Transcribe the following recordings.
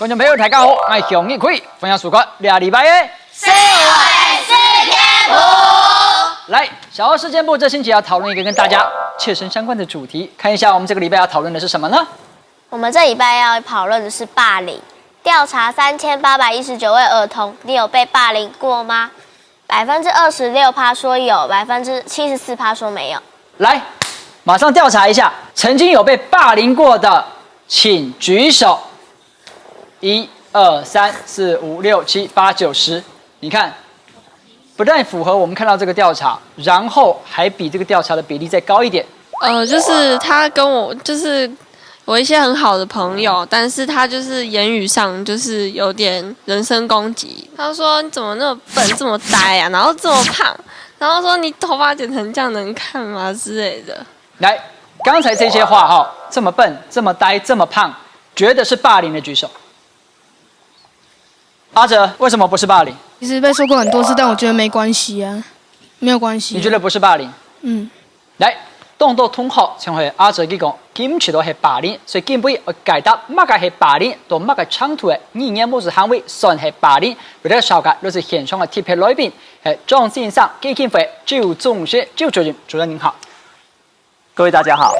观众朋友大家好，我是向日葵，分享曙光2礼拜的社会事件簿。来，小奥事件部这星期要讨论一个跟大家切身相关的主题，看一下我们这个礼拜要讨论的是什么呢？我们这礼拜要讨论的是霸凌。调查3819位儿童，你有被霸凌过吗？26%说有，74%说没有。来，马上调查一下，曾经有被霸凌过的，请举手。1、2、3、4、5、6、7、8、9、10，你看，不但符合我们看到这个调查，然后还比这个调查的比例再高一点。就是他跟我就是我一些很好的朋友，但是他就是言语上就是有点人身攻击。他说你怎么那么笨，这么呆啊，然后这么胖，然后说你头发剪成这样能看吗之类的。来，刚才这些话哈，这么笨，这么呆，这么胖，觉得是霸凌的举手。阿哲，为什么不是霸凌？其实被说过很多次，但我觉得没关系啊，没有关系。你觉得不是霸凌？嗯。来，当到同學稱係阿哲佢講，檢取到係霸凌，所以根本我解答乜嘅係霸凌，同乜嘅衝突嘅語言模式行為算係霸凌，為咗小解都是現場嘅貼片裏邊，係莊先生基金會周仲學周主任，主任您好。各位大家好。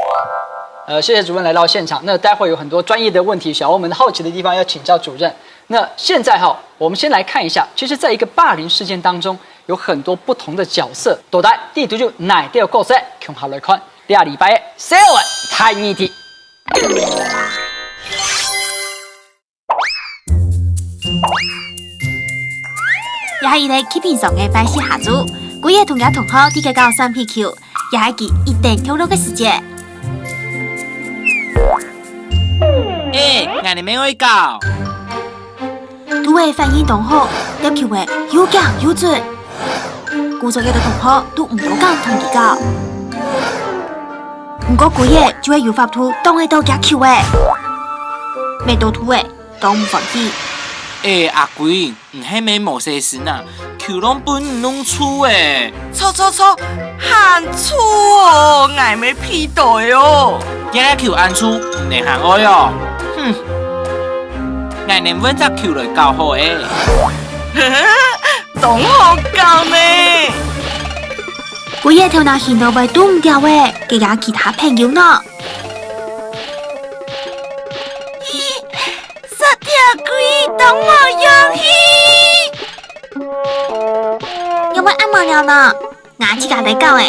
謝謝主任來到現場。那待會有很多專業的問題，小我們好奇的地方要請教主任。那現在哈，我們先來看一下，其實在一個霸凌事件當中，有很多不同的角色。到底第2就哪啲角色？從下來看，2禮拜嘅社會大議題。也係你基本上嘅拜師下組，每日同家同學啲嘅教3 PQ， 也係佢一定透露嘅時間。我哋咩會教？都會反應同好，要求嘅有講有準。故作嘅同學都唔好講同佢教，唔過嗰嘢就會有法度當喺度夾球嘅，未到圖嘅當唔放棄。阿貴，唔係咩冇事事呐，球攏本弄粗誒。錯，喊粗哦，我沒屁袋哦。一球按粗，唔能行愛哦。哼，我能揾隻球來教好誒。懂好教呢。嗰嘢條那線都會都唔掉嘅，嘅有其他朋友呢。實條龜等我遊戲。有冇啱冇了呢？我自家嚟教誒。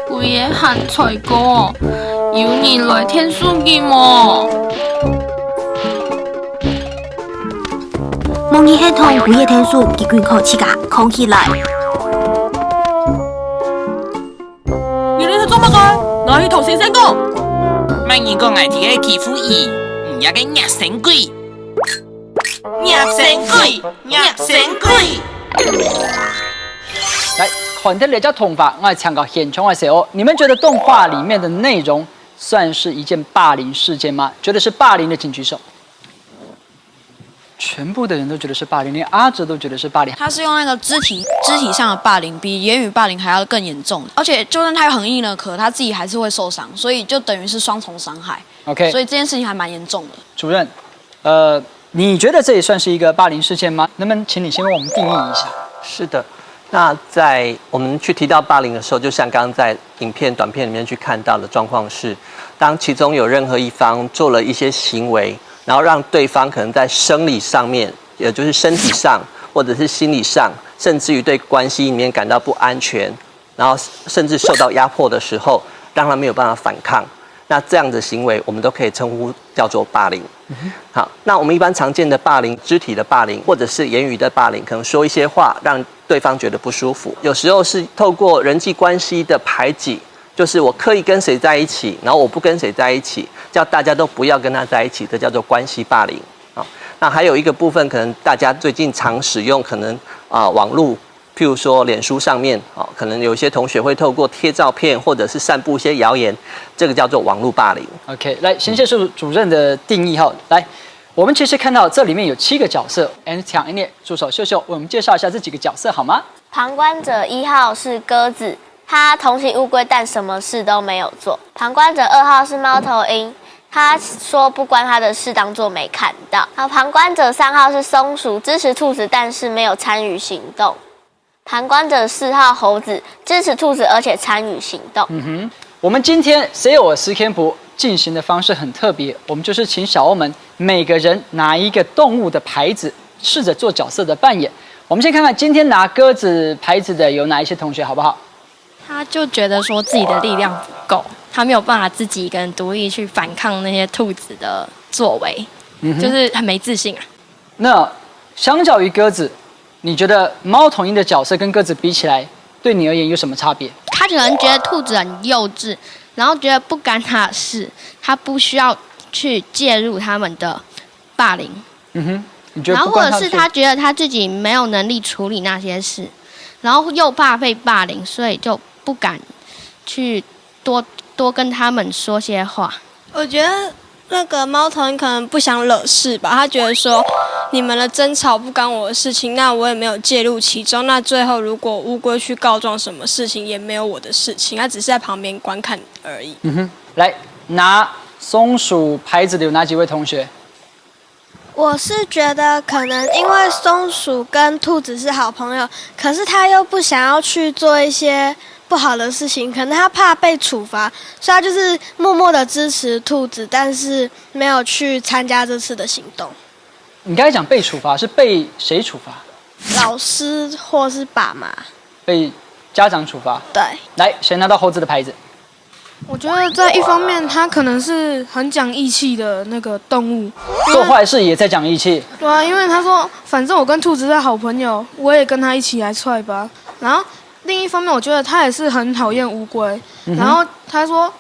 佢嘢行才過，要年來聽書嘅麼？夢兒係同佢嘢聽書，結quyền靠自家扛起來。你哋做乜嘅？我係同先生講。乜嘢個藝體嘅欺負伊，唔有嘅壓成鬼。來，看睇你隻動畫，我係參考現場嘅時候，你們覺得動畫裡面的內容算是一件霸凌事件嗎？覺得是霸凌的請舉手。全部的人都覺得是霸凌，連阿哲都覺得是霸凌。他是用那個肢體上的霸凌，比言語霸凌還要更嚴重。而且就算他有很硬的殼，他自己還是會受傷，所以就等於是雙重傷害。OK， 所以這件事情還蠻嚴重的。主任，你覺得這也算是一個霸凌事件嗎？能不能請你先為我們定義一下？是的，那在我們去提到霸凌的時候，就像剛剛在影片短片裡面去看到的狀況是，當其中有任何一方做了一些行為，然後讓對方可能在生理上面，也就是身體上，或者是心理上，甚至於對關係裡面感到不安全，然後甚至受到壓迫的時候，讓他沒有辦法反抗，那這樣的行為，我們都可以稱呼叫做霸凌。好，那我們一般常見的霸凌，肢體的霸凌，或者是言語的霸凌，可能說一些話讓對方覺得不舒服，有時候是透過人際關係的排擠，就是我刻意跟誰在一起，然後我不跟誰在一起，叫大家都不要跟他在一起，這叫做關係霸凌。那還有一個部分，可能大家最近常使用，可能網絡，譬如說臉書上面，可能有些同學會透過貼照片或者是散布一些謠言，這個叫做網絡霸凌。OK， 來，先謝謝主任的定義哈。來，我們其實看到這裡面有7個角色，搶一列，助手秀秀為我們介紹一下這幾個角色好嗎？旁觀者1號是鴿子，他同情烏龜，但什麼事都沒有做。旁觀者2號是貓頭鷹，他说不关他的事，当作没看到。然后旁观者3号是松鼠，支持兔子，但是没有参与行动。旁观者4号猴子，支持兔子，而且参与行动。我们今天 Sayo s Camp 进行的方式很特别，我们就是请小欧们每个人拿一个动物的牌子，试着做角色的扮演。我们先看看今天拿鸽子牌子的有哪一些同学，好不好？他就觉得说自己的力量不够，他没有办法自己一个人独立去反抗那些兔子的作为，就是很没自信啊。那相较于鸽子，你觉得猫头鹰的角色跟鸽子比起来，对你而言有什么差别？他可能觉得兔子很幼稚，然后觉得不干他的事，他不需要去介入他们的霸凌。你觉得然后或者是不关他的事他觉得他自己没有能力处理那些事，然后又怕被霸凌，所以就不敢去多跟他们说些话。我觉得那个猫头鹰可能不想惹事吧，他觉得说你们的争吵不干我的事情，那我也没有介入其中，那最后如果乌龟去告状什么事情也没有我的事情，他只是在旁边观看而已。来拿松鼠牌子的有哪几位同学？我是觉得可能因为松鼠跟兔子是好朋友，可是他又不想要去做一些不好的事情，可能他怕被处罚，所以他就是默默的支持兔子，但是没有去参加这次的行动。你刚才讲被处罚是被谁处罚？老师或是爸妈。被家长处罚。对。来，谁拿到猴子的牌子？我觉得在一方面，他可能是很讲义气的那个动物，做坏事也在讲义气。对啊，因为他说，反正我跟兔子是好朋友，我也跟他一起来踹吧。然后另一方面，我觉得他也是很讨厌乌龟。然后他说，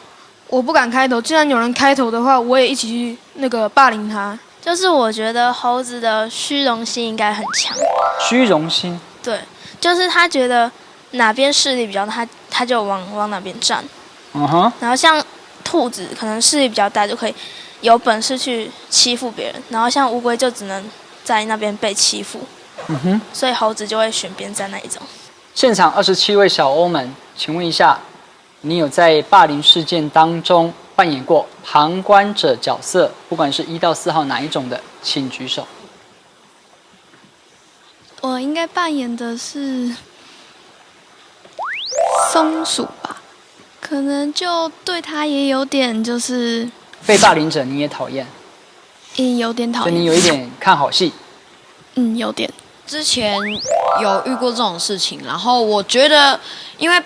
我不敢开头，既然有人开头的话，我也一起去那个霸凌他。就是我觉得猴子的虚荣心应该很强。虚荣心。对，就是他觉得哪边势力比较大，他就往哪边站。然后像兔子可能势力比较大，就可以有本事去欺负别人，然后像乌龟就只能在那边被欺负。所以猴子就会选边站那一种。现场27位小欧们，请问一下，你有在霸凌事件当中扮演过旁观者角色，不管是1到4号哪一种的，请举手。我应该扮演的是松鼠吧，可能就对他也有点就是被霸凌者你也讨厌，也有点讨厌，所以你有一点看好戏。有点。之前有遇过这种事情，然后我觉得，因为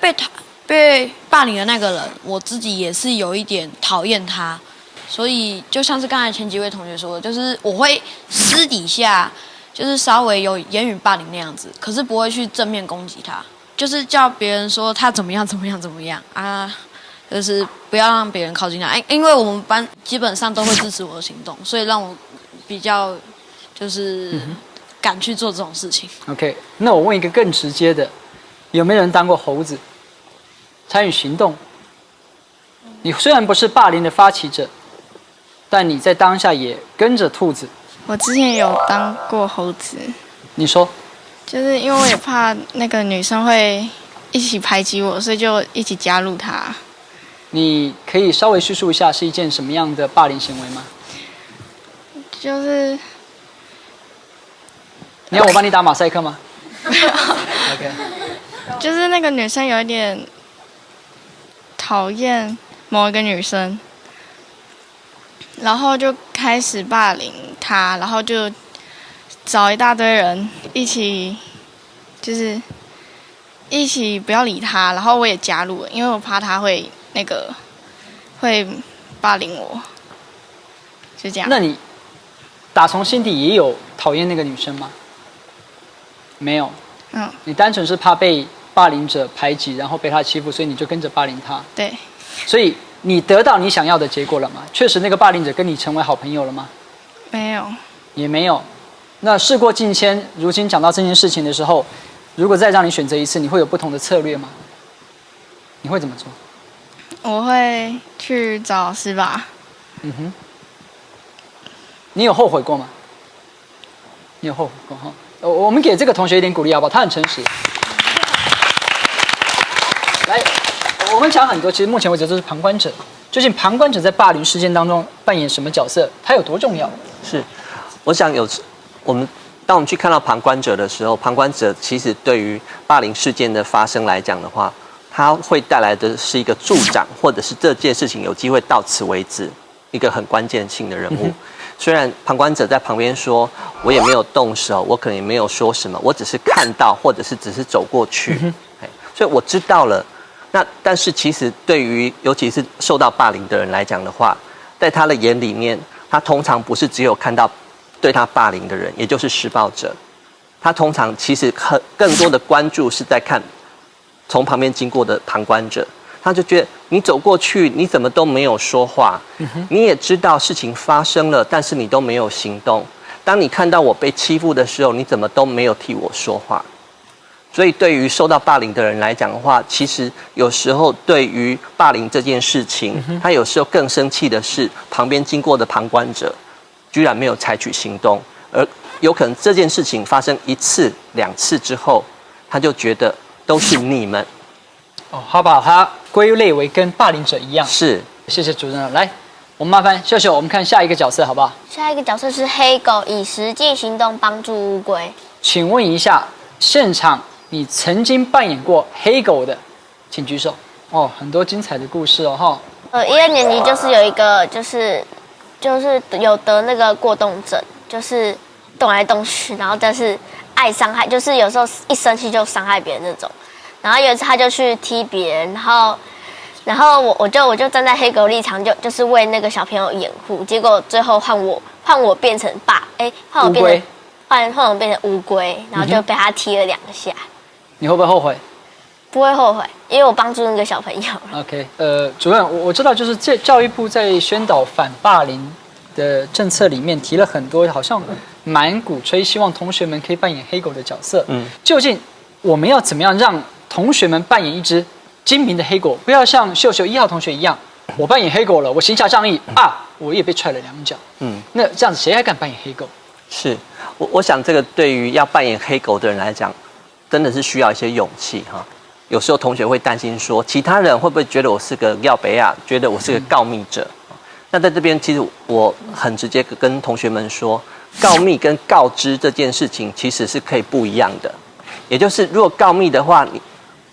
被霸凌的那个人，我自己也是有一点讨厌他，所以就像是刚才前几位同学说的，就是我会私底下就是稍微有言语霸凌那样子，可是不会去正面攻击他，就是叫别人说他怎么样啊，就是不要让别人靠近他。因为我们班基本上都会支持我的行动，所以让我比较就是敢去做这种事情。OK， 那我问一个更直接的，有没有人当过猴子，参与行动？你虽然不是霸凌的发起者，但你在当下也跟着兔子。我之前有当过猴子。你说？就是因为我也怕那个女生会一起排挤我，所以就一起加入她。你可以稍微叙述一下是一件什么样的霸凌行为吗？就是你要我帮你打马赛克吗？OK。就是那个女生有一点讨厌某一个女生，然后就开始霸凌她，然后就找一大堆人一起，就是一起不要理她，然后我也加入了，因为我怕她会会霸凌我，就这样。那你打从心底也有讨厌那个女生吗？没有。你单纯是怕被霸凌者排挤，然后被他欺负，所以你就跟着霸凌他。对。所以你得到你想要的结果了吗？确实那个霸凌者跟你成为好朋友了吗？没有。也没有。那事过境迁，如今讲到这件事情的时候，如果再让你选择一次，你会有不同的策略吗？你会怎么做？我会去找师爸。你有后悔过吗？你有后悔过哈？我们给这个同学一点鼓励好不好？他很诚实。来，我们讲很多，其实目前为止都是旁观者。究竟旁观者在霸凌事件当中扮演什么角色？它有多重要？是，我想当我们去看到旁观者的时候，旁观者其实对于霸凌事件的发生来讲的话，它会带来的是一个助长，或者是这件事情有机会到此为止，一个很关键性的人物。虽然旁观者在旁边说，我也没有动手，我可能也没有说什么，我只是看到，或者是只是走过去，所以我知道了。但是其实对于尤其是受到霸凌的人来讲的话，在他的眼里面，他通常不是只有看到对他霸凌的人，也就是施暴者，他通常其实更多的关注是在看从旁边经过的旁观者。他就觉得你走过去，你怎么都没有说话，你也知道事情发生了，但是你都没有行动。当你看到我被欺负的时候，你怎么都没有替我说话。所以对于受到霸凌的人来讲的话，其实有时候对于霸凌这件事情，他有时候更生气的是旁边经过的旁观者居然没有采取行动，而有可能这件事情发生1次、2次之后，他就觉得都是你们。他把它归类为跟霸凌者一样。是，谢谢主任。来，我们麻烦秀秀，我们看下一个角色好不好？下一个角色是黑狗，以实际行动帮助乌龟。请问一下，现场你曾经扮演过黑狗的，请举手。很多精彩的故事哈。1、2年级就是有一个就是有得那个过动症，就是动来动去，然后但是爱伤害，就是有时候一生气就伤害别人那种。然后有一次他就去踢别人，然后我就站在黑狗立场，就是为那个小朋友掩护，结果最后换我变成换我变成乌龟，然后就被他踢了2下。你会不会后悔？不会后悔，因为我帮助那个小朋友。OK， 主任，我知道就是教育部在宣导反霸凌的政策里面提了很多，好像蛮鼓吹希望同学们可以扮演黑狗的角色。究竟我们要怎么样让同学们扮演一只精明的黑狗，不要像秀秀1号同学一样，我扮演黑狗了，我行侠仗义我也被踹了2脚。那这样子谁还敢扮演黑狗？是，我想这个对于要扮演黑狗的人来讲，真的是需要一些勇气哈。有时候同学会担心说，其他人会不会觉得我是个要北亚，觉得我是个告密者？那在这边，其实我很直接跟同学们说，告密跟告知这件事情其实是可以不一样的。也就是如果告密的话，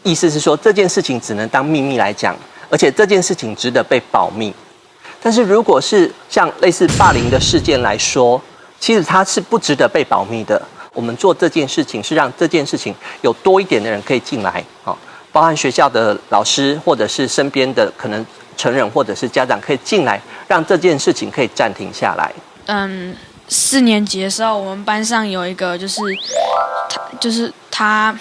意思是说这件事情只能当秘密来讲，而且这件事情值得被保密。但是如果是像类似霸凌的事件来说，其实它是不值得被保密的。我们做这件事情是让这件事情有多一点的人可以进来，包含学校的老师或者是身边的可能成人或者是家长可以进来，让这件事情可以暂停下来。4年级的时候，我们班上有一个他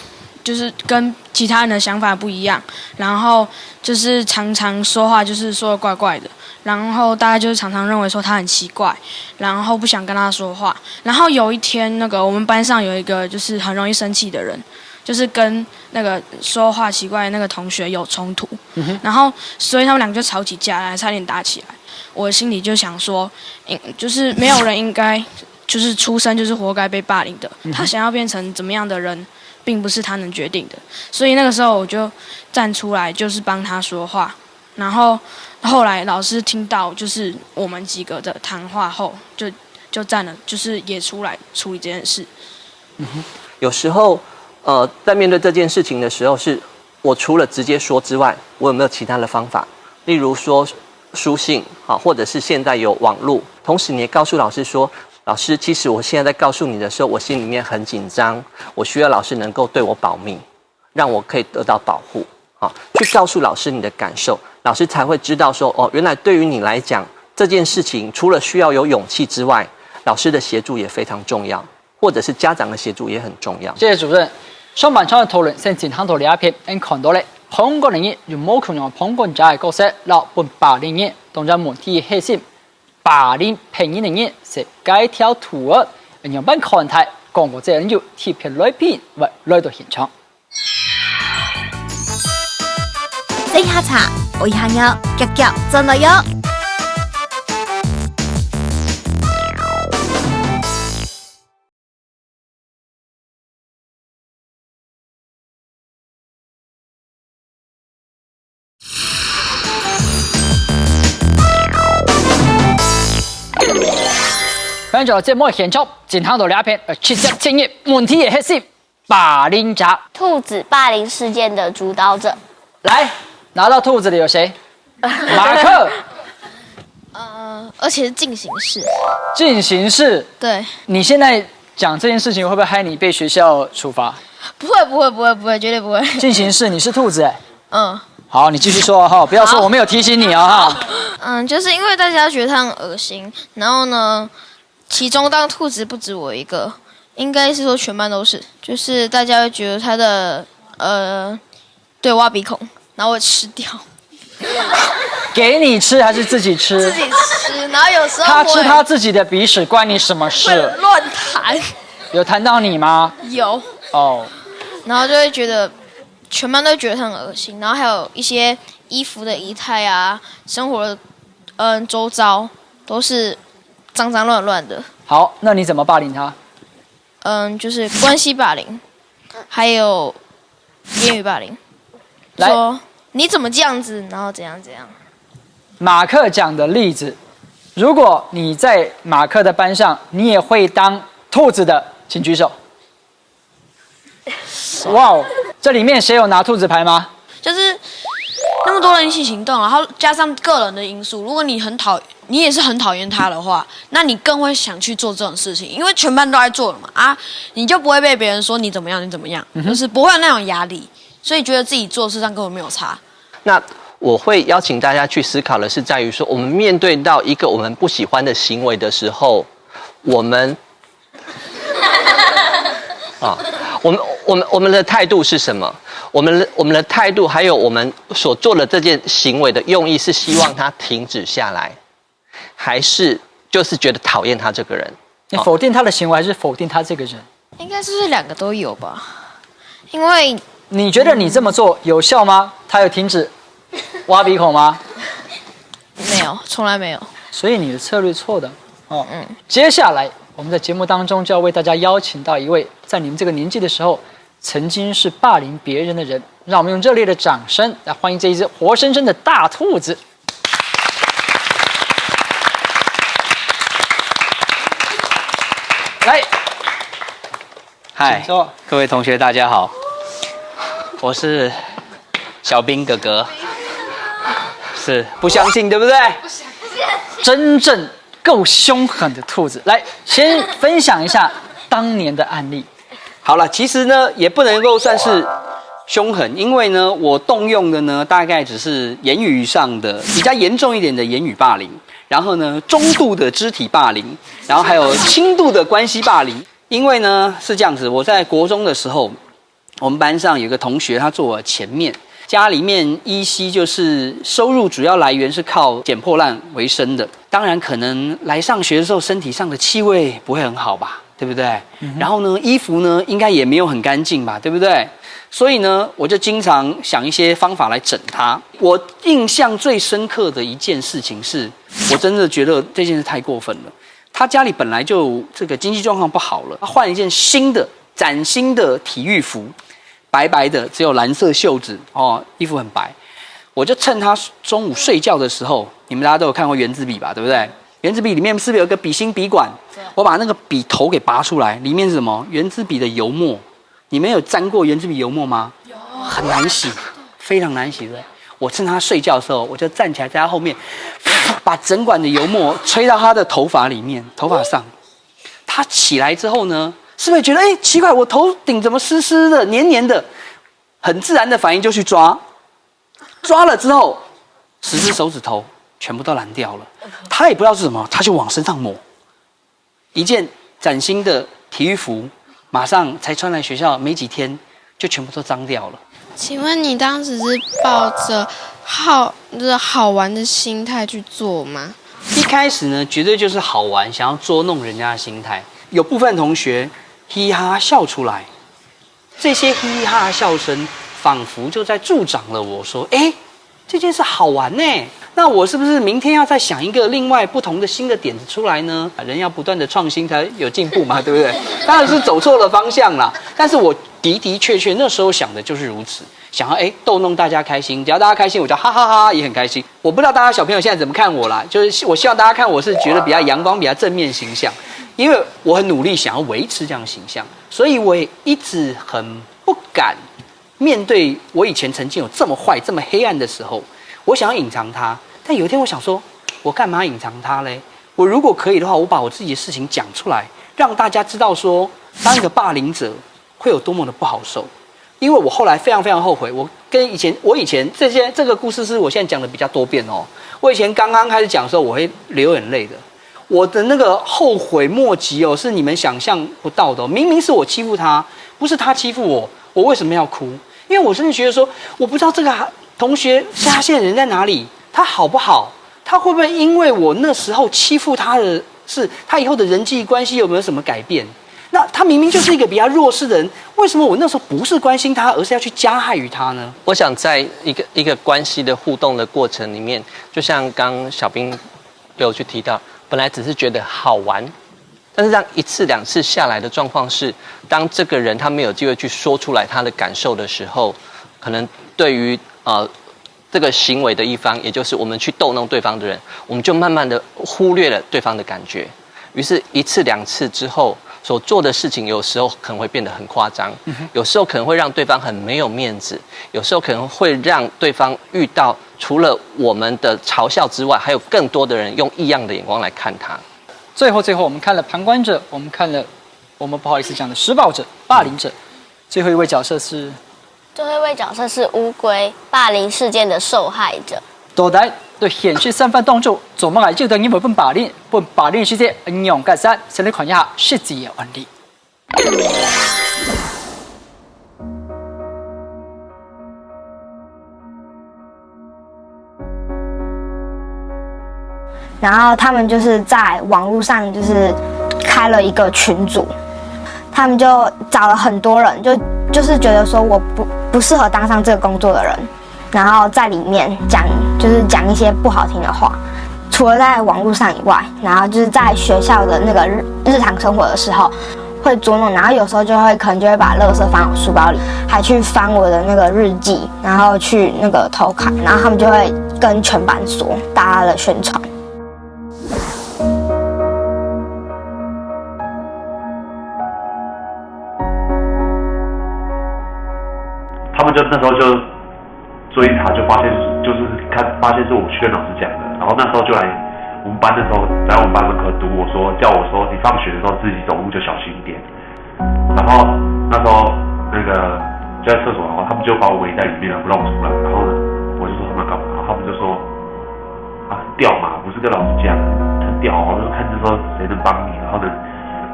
跟其他人的想法不一样，然后就是常常说话就是说的怪怪的，然后大家就是常常认为说他很奇怪，然后不想跟他说话。然后有一天，我们班上有一个就是很容易生气的人，就是跟那个说话奇怪的那个同学有冲突，然后所以他们2个就吵起架来，差点打起来。我心里就想说，就是没有人应该就是出生就是活该被霸凌的，他想要变成怎么样的人，并不是他能决定的。所以那个时候我就站出来，就是帮他说话。然后后来老师听到就是我们几个的谈话后，就站了，就是也出来处理这件事。有时候在面对这件事情的时候，是我除了直接说之外，我有没有其他的方法？例如说书信或者是现在有网络，同时你也告诉老师说，老师，其实我现在在告诉你的时候，我心里面很紧张，我需要老师能够对我保密，让我可以得到保护。去告诉老师你的感受，老师才会知道说，原来对于你来讲，这件事情除了需要有勇气之外，老师的协助也非常重要，或者是家长的协助也很重要。谢谢主任。上半場嘅討論先前睇到呢一篇，我看到咧香港人嘅用冇強用旁觀者嘅角色，落半霸凌嘅，當咗門體核心，霸凌平人嘅是該條圖案，用班看台講過這人要貼片來片或來到現場。這一下茶，我一下腰，腳腳真係喐。反正節目嘅現場，前行到兩片切實正義問題嘅核心，霸凌者。兔子霸凌事件的主導者。來，拿到兔子的有誰？馬克。而且是進行式。進行式。對。你現在講這件事情，會不會害你被學校處罰？不會，絕對不會。進行式，你是兔子哎。嗯。好，你繼續說哈，不要說我沒有提醒你啊哈。就是因為大家覺得他很惡心，然後呢，其中當兔子不止我一個，應該是說全班都是，就是大家會覺得他的對挖鼻孔，然後會吃掉。給你吃還是自己吃？自己吃，然後有時候他吃他自己的鼻屎，關你什麼事？亂彈。有彈到你嗎？有。哦。然後就會覺得。全班都覺得很惡心，然後還有一些衣服的儀態啊，生活的周遭都是髒髒亂亂的。好，那你怎麼霸凌他？就是關係霸凌，還有言語霸凌。說你怎麼這樣子，然後怎樣怎樣。馬克講的例子，如果你在馬克的班上，你也會當兔子的，請舉手。哇哦！這裡面誰有拿兔子牌嗎？就是那麼多人一起行動，然後加上個人的因素，如果你也是很討厭他的話，那你更會想去做這種事情，因為全班都在做了嘛啊，你就不會被別人說你怎麼樣，就是不會有那種壓力，所以覺得自己做事上根本沒有差。那我會邀請大家去思考的是在於說，我們面對到一個我們不喜歡的行為的時候，我們我們的態度是什麼？我們的態度，還有我們所做的這件行為的用意，是希望他停止下來，還是就是覺得討厭他這個人？你否定他的行為，還是否定他這個人？應該是兩個都有吧。因為你覺得你這麼做有效嗎？他有停止挖鼻孔嗎？沒有，從來沒有。所以你的策略錯的哦。接下來我們在節目當中就要為大家邀請到一位在你們這個年紀的時候曾經是霸凌別人的人，讓我們用熱烈的掌聲來歡迎這一隻活生生的大兔子。來，嗨，各位同學大家好，我是小兵哥哥，是不相信對不對？真正夠兇狠的兔子，來先分享一下當年的案例。好了，其實呢也不能夠算是兇狠，因為呢我動用的呢大概只是言語上的比較嚴重一點的言語霸凌，然後呢中度的肢體霸凌，然後還有輕度的關係霸凌。因為呢是這樣子，我在國中的時候，我們班上有個同學他坐我前面，家裡面依稀就是收入主要來源是靠撿破爛為生的，當然可能來上學的時候身體上的氣味不會很好吧，對不對？然後呢衣服呢應該也沒有很乾淨吧，對不對？所以呢我就經常想一些方法來整他。我印象最深刻的一件事情是，我真的覺得這件事太過分了。他家裡本來就這個經濟狀況不好了，他換一件新的嶄新的體育服，白白的，只有藍色袖子哦，衣服很白。我就趁他中午睡覺的時候，你們大家都有看過原子筆吧，對不對？原子筆裡面是不是有個筆芯筆管？我把那個筆頭給拔出來，裡面是什麼？原子筆的油墨。你們有沾過原子筆油墨嗎？有，很難洗，非常難洗，對不對？我趁他睡覺的時候，我就站起來在他後面，把整管的油墨吹到他的頭髮裡面，頭髮上。他起來之後呢，是不是覺得奇怪，我頭頂怎麼濕濕的、黏黏的？很自然的反應就去抓，抓了之後，10隻手指頭全部都藍掉了。他也不知道是什麼，他就往身上抹。一件嶄新的體育服，馬上才穿來學校沒幾天，就全部都髒掉了。請問你當時是抱着好玩的心態去做嗎？一開始呢，絕對就是好玩，想要捉弄人家的心態。有部分同學嘻哈笑出來，這些嘻哈笑聲仿佛就在助長了我說，這件事好玩呢。那我是不是明天要再想一個另外不同的新的點子出來呢？人要不斷的創新才有進步嘛，對不對？當然是走錯了方向啦。但是我的確那時候想的就是如此，想要逗弄大家開心，只要大家開心，我就哈哈哈也很開心。我不知道大家小朋友現在怎麼看我啦，就是我希望大家看我是覺得比較陽光、比較正面形象。因为我很努力想要维持这样的形象，所以我也一直很不敢面对我以前曾经有这么坏、这么黑暗的时候。我想要隐藏它，但有一天我想说，我干嘛隐藏它嘞？我如果可以的话，我把我自己的事情讲出来，让大家知道说，当一个霸凌者会有多么的不好受。因为我后来非常非常后悔，我以前这个故事是我现在讲的比较多遍哦。我以前刚刚开始讲的时候，我会流眼泪的。我的那个后悔莫及哦，是你们想象不到的哦。明明是我欺负他，不是他欺负我，我为什么要哭？因为我真的觉得说，我不知道这个同学他现在人在哪里，他好不好？他会不会因为我那时候欺负他的事，他以后的人际关系有没有什么改变？那他明明就是一个比较弱势的人，为什么我那时候不是关心他，而是要去加害于他呢？我想在一个关系的互动的过程里面，就像刚小兵有去提到，本来只是觉得好玩，但是让1次2次下来的状况是，当这个人他没有机会去说出来他的感受的时候，可能对于这个行为的一方，也就是我们去逗弄对方的人，我们就慢慢的忽略了对方的感觉，于是1次2次之后所做的事情，有时候可能会变得很夸张，有时候可能会让对方很没有面子，有时候可能会让对方遇到除了我们的嘲笑之外，还有更多的人用异样的眼光来看他。最后，我们看了旁观者，我们看了我们不好意思讲的施暴者、霸凌者，最后一位角色是乌龟，霸凌事件的受害者。多台对显示身份当中，做乜嘢就等於本霸凌事件應用解釋，先嚟看一下實際嘅案例。然后他们就是在网络上就是开了一个群组，他们就找了很多人，就是觉得说我不适合当上这个工作的人，然后在里面讲一些不好听的话。除了在网络上以外，然后就是在学校的那个日常生活的时候会捉弄，然后有时候可能就会把垃圾放我书包里，还去翻我的那个日记，然后去那个偷看，然后他们就会跟全班说大家的宣传。他们就那时候就追查，就发现发现是我去跟老师讲的，然后那时候就来我们班的时候，来我们班门口堵我说，叫我说你放学的时候自己走路就小心一点。然后那时候那个就在厕所，然后他们就把我围在里面了，不让我出来。然后呢，我就说他们要干嘛，然后他们就说掉嘛，不是跟老师讲，很屌哦，就看这时候谁能帮你，然后呢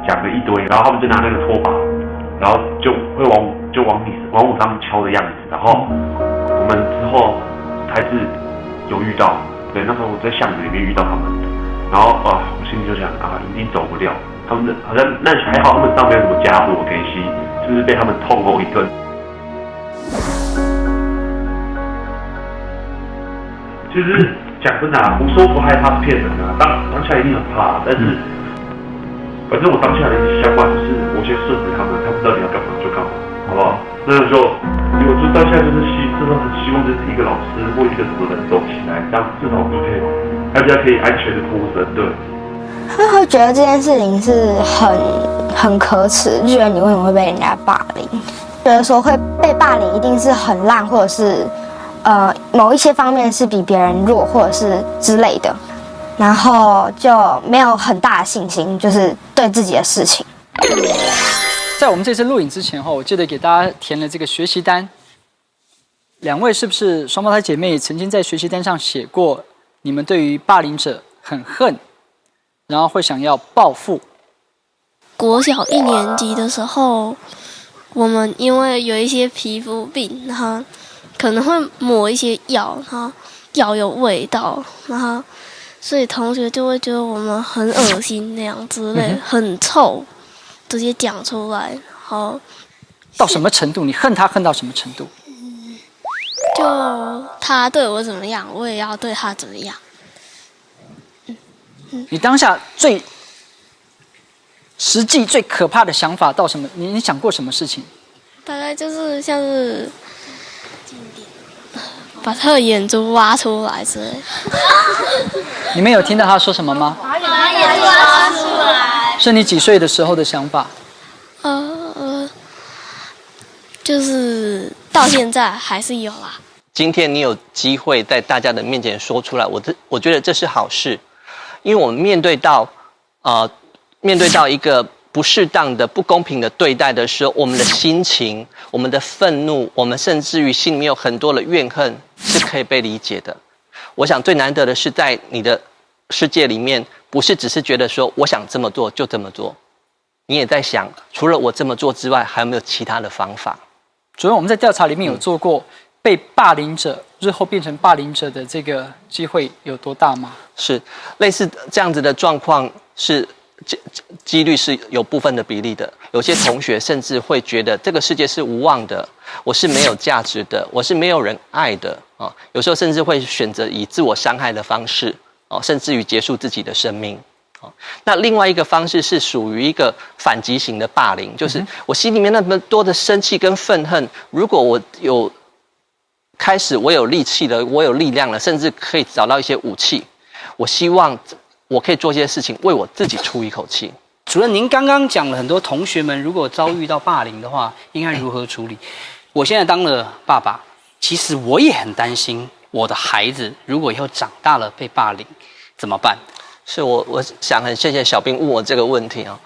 讲了一堆，然后他们就拿那个拖把，然后就会往我上面敲的样子，然后我们之后还是有遇到，对，那时候我在巷子里面遇到他们，然后我心里就想一定走不了，他们好像那还好，他们上面有什么家伙给吸，就是被他们痛殴一顿。其实讲真的我说不害怕是骗人的，当下一定很怕，但是反正我当下的想法就是我先顺着他们到底要干嘛就干嘛，好不好？那我就当下就是真的很希望就是一个老师或一个什么人走起来，这样至少就可以大家可以安全的脱身。对，他们会觉得这件事情是很可耻，就觉得你为什么会被人家霸凌，觉得说会被霸凌一定是很烂，或者是某一些方面是比别人弱，或者是之类的，然后就没有很大的信心，就是对自己的事情。在我们这次录影之前我记得给大家填了这个学习单。两位是不是双胞胎姐妹曾经在学习单上写过你们对于霸凌者很恨，然后会想要报复？国小1年级的时候，我们因为有一些皮肤病，然后可能会抹一些药，然后药有味道，然后所以同学就会觉得我们很恶心那样之类，很臭，直接讲出来。然后到什么程度？你恨他恨到什么程度？就他对我怎么样，我也要对他怎么样。你当下最实际、最可怕的想法到什么？你想过什么事情？大概就是像是把他的眼珠挖出来之类。你们有听到他说什么吗？把眼珠挖出来。是你几岁的时候的想法？就是到现在还是有啦。今天你有机会在大家的面前说出来，我觉得这是好事，因为我们面对到一个不适当的、不公平的对待的时候，我们的心情、我们的愤怒，我们甚至于心里面有很多的怨恨，是可以被理解的。我想最难得的是在你的世界里面，不是只是觉得说我想这么做就这么做，你也在想，除了我这么做之外，还有没有其他的方法？主任，我们在调查里面有做过被霸凌者日后变成霸凌者的这个机会有多大吗？是类似这样子的状况，是几率是有部分的比例的。有些同学甚至会觉得这个世界是无望的，我是没有价值的，我是没有人爱的啊。有时候甚至会选择以自我伤害的方式哦，甚至于结束自己的生命。那另外一个方式是属于一个反击型的霸凌，就是我心里面那么多的生气跟愤恨，如果我有开始，我有力气了，我有力量了，甚至可以找到一些武器，我希望我可以做一些事情，为我自己出一口气。主任，您刚刚讲了很多同学们如果遭遇到霸凌的话，应该如何处理？我现在当了爸爸，其实我也很担心我的孩子如果以后长大了被霸凌怎么办？是我想很谢谢小兵问我这个问题啊，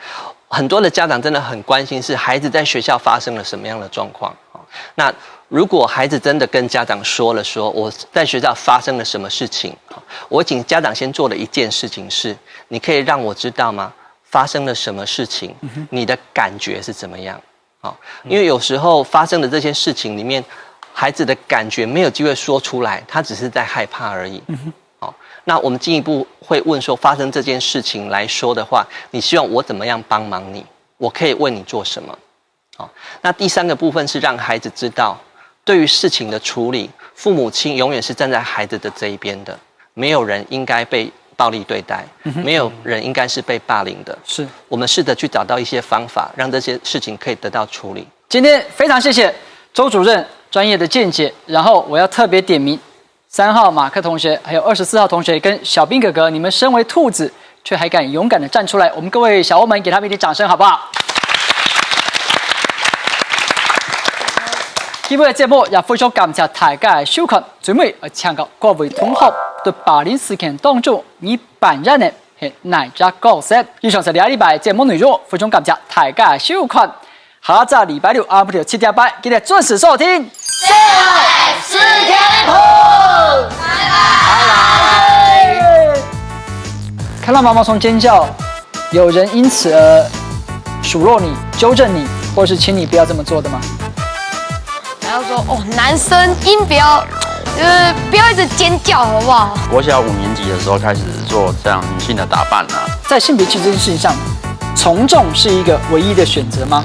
很多的家长真的很关心是孩子在学校发生了什么样的状况。那如果孩子真的跟家长说我在学校发生了什么事情，我请家长先做的一件事情是，你可以让我知道吗？发生了什么事情？你的感觉是怎么样？因为有时候发生的这些事情里面，孩子的感觉没有机会说出来，他只是在害怕而已。那我们进一步会问说，发生这件事情来说的话，你希望我怎么样帮忙你？我可以为你做什么？那第三个部分是让孩子知道，对于事情的处理，父母亲永远是站在孩子的这一边的，没有人应该被暴力对待，没有人应该是被霸凌的。是我们试着去找到一些方法，让这些事情可以得到处理。今天非常谢谢周主任专业的见解，然后我要特别点名3号马克同学，还有24号同学跟小兵哥哥，你们身为兔子，却还敢勇敢的站出来，我们各位小欧们给他们一点掌声好不好？今日嘅節目也非常感謝大家嘅收看，最尾請教各位同學對霸凌事件當中，你扮演嘅係哪一角色？以上是2禮拜節目內容，非常感謝大家嘅收看，下週禮拜六下午7點半，記得準時收聽。4天鋪，拜拜。看到毛毛蟲尖叫，有人因此而數落你、糾正你，或是請你不要這麼做的嗎？然後說哦，男生應不要一直尖叫，好不好？國小5年級的時候開始做這樣女性的打扮啦。在性別氣質這件事情上，從眾是一個唯一的選擇嗎？